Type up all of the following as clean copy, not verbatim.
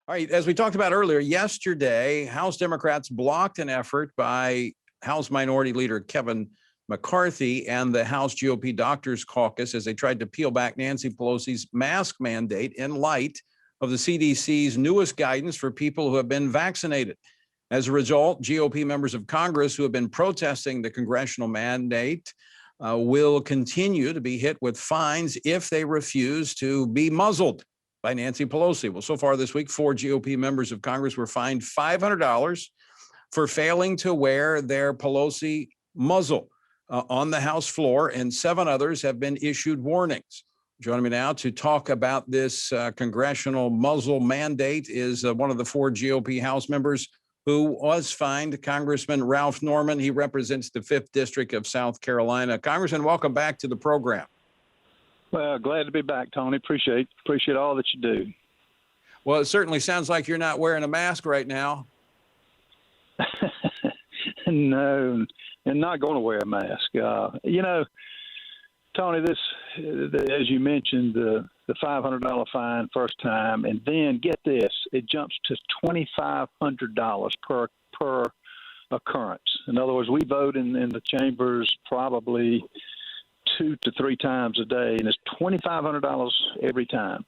All right, as we talked about earlier, yesterday, House Democrats blocked an effort by House Minority Leader Kevin McCarthy and the House GOP Doctors Caucus as they tried to peel back Nancy Pelosi's mask mandate in light of the CDC's newest guidance for people who have been vaccinated. As a result, GOP members of Congress who have been protesting the congressional mandate will continue to be hit with fines if they refuse to be muzzled by Nancy Pelosi. Well, so far this week, 4 GOP members of Congress were fined $500 for failing to wear their Pelosi muzzle on the House floor, and 7 others have been issued warnings. Joining me now to talk about this congressional muzzle mandate is one of the 4 GOP House members who was fined, Congressman Ralph Norman. He represents the 5th District of South Carolina. Congressman, welcome back to the program. Well, glad to be back, Tony. Appreciate all that you do. Well, it certainly sounds like you're not wearing a mask right now. No, and not going to wear a mask. Tony, as you mentioned, the $500 fine first time, and then get this, it jumps to $2,500 per occurrence. In other words, we vote in the chambers probably 2 to 3 times a day, and it's $2,500 every time.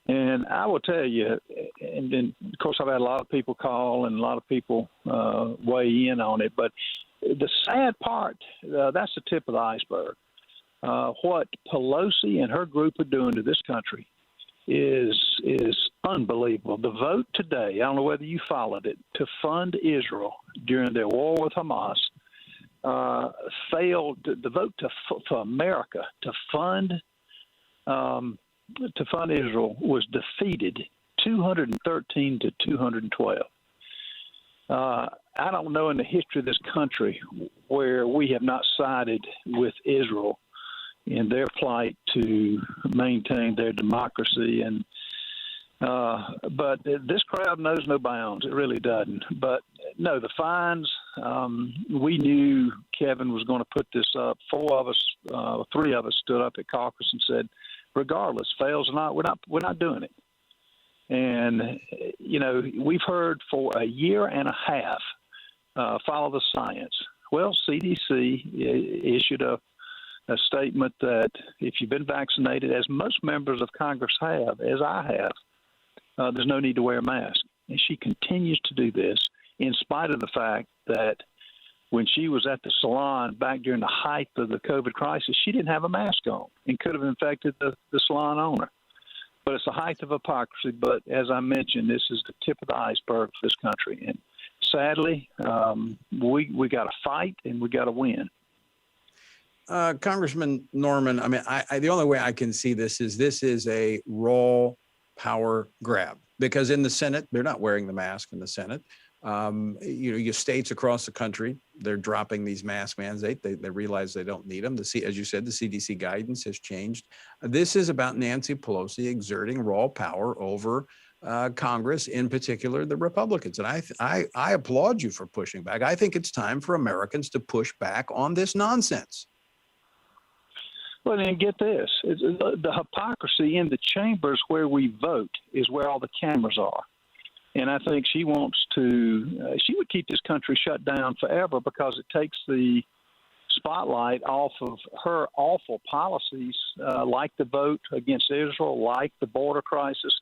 And I will tell you, and then of course I've had a lot of people call and a lot of people weigh in on it, but the sad part, that's the tip of the iceberg. What Pelosi and her group are doing to this country is unbelievable. The vote today, I don't know whether you followed it, to fund Israel during their war with Hamas, failed. The vote for America to fund Israel was defeated 213 to 212. I don't know in the history of this country where we have not sided with Israel in their plight to maintain their democracy. And but this crowd knows no bounds. It really doesn't. But no, the fines, we knew Kevin was going to put this up. 3 of us stood up at caucus and said, regardless, fails or not, we're not doing it. And, we've heard for a year and a half, follow the science. Well, CDC issued a statement that if you've been vaccinated, as most members of Congress have, as I have, there's no need to wear a mask. And she continues to do this in spite of the fact that when she was at the salon back during the height of the COVID crisis, she didn't have a mask on and could have infected the salon owner. But it's the height of hypocrisy. But as I mentioned, this is the tip of the iceberg for this country. And sadly, we got to fight and we got to win. Congressman Norman, I mean, the only way I can see this is a raw power grab, because in the Senate, they're not wearing the mask in the Senate. Your states across the country, they're dropping these mask mandates. They realize they don't need them. As you said, the CDC guidance has changed. This is about Nancy Pelosi exerting raw power over Congress, in particular the Republicans. And I applaud you for pushing back. I think it's time for Americans to push back on this nonsense. Well, then get this. The hypocrisy in the chambers where we vote is where all the cameras are. And I think she wants to she would keep this country shut down forever because it takes the spotlight off of her awful policies, like the vote against Israel, like the border crisis,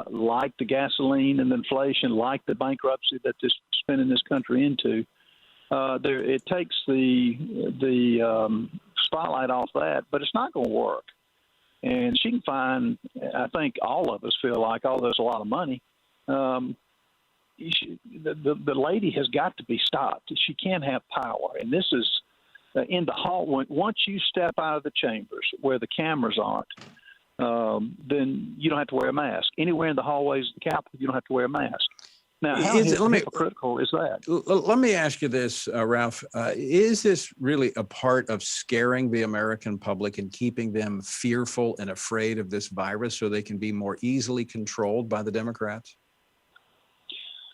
like the gasoline and inflation, like the bankruptcy that this spinning this country into. It takes the spotlight off that, but it's not going to work. And she can find, I think all of us feel like, oh, there's a lot of money. The lady has got to be stopped. She can't have power. And this is in the hall. Once you step out of the chambers where the cameras aren't, then you don't have to wear a mask. Anywhere in the hallways of the Capitol, you don't have to wear a mask. Now, how hypocritical is that? Let me ask you this, Ralph. Is this really a part of scaring the American public and keeping them fearful and afraid of this virus so they can be more easily controlled by the Democrats?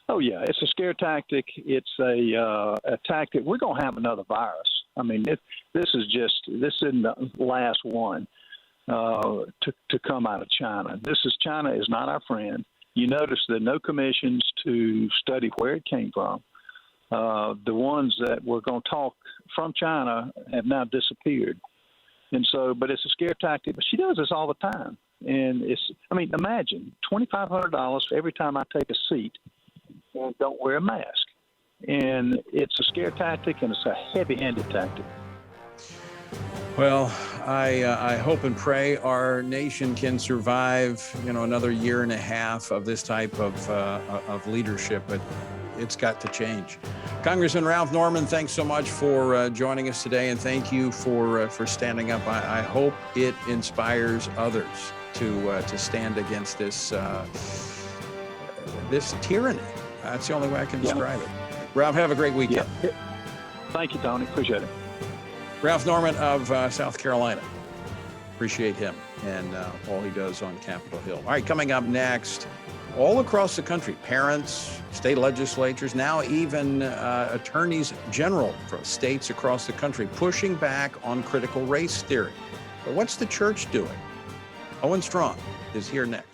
Oh, yeah. It's a scare tactic. It's a tactic. We're going to have another virus. I mean, this isn't the last one to come out of China. China is not our friend. you notice there are no commissions to study where it came from. The ones that were going to talk from China have now disappeared. And so, but it's a scare tactic. But she does this all the time. And imagine $2,500 for every time I take a seat and don't wear a mask. And it's a scare tactic, and it's a heavy-handed tactic. Well, I hope and pray our nation can survive, another year and a half of this type of leadership, but it's got to change. Congressman Ralph Norman, thanks so much for joining us today, and thank you for standing up. I hope it inspires others to stand against this tyranny. That's the only way I can describe it. Ralph, have a great weekend. Yeah. Thank you, Tony. Appreciate it. Ralph Norman of South Carolina. Appreciate him and all he does on Capitol Hill. All right, coming up next, all across the country, parents, state legislatures, now even attorneys general from states across the country pushing back on critical race theory. But what's the church doing? Owen Strong is here next.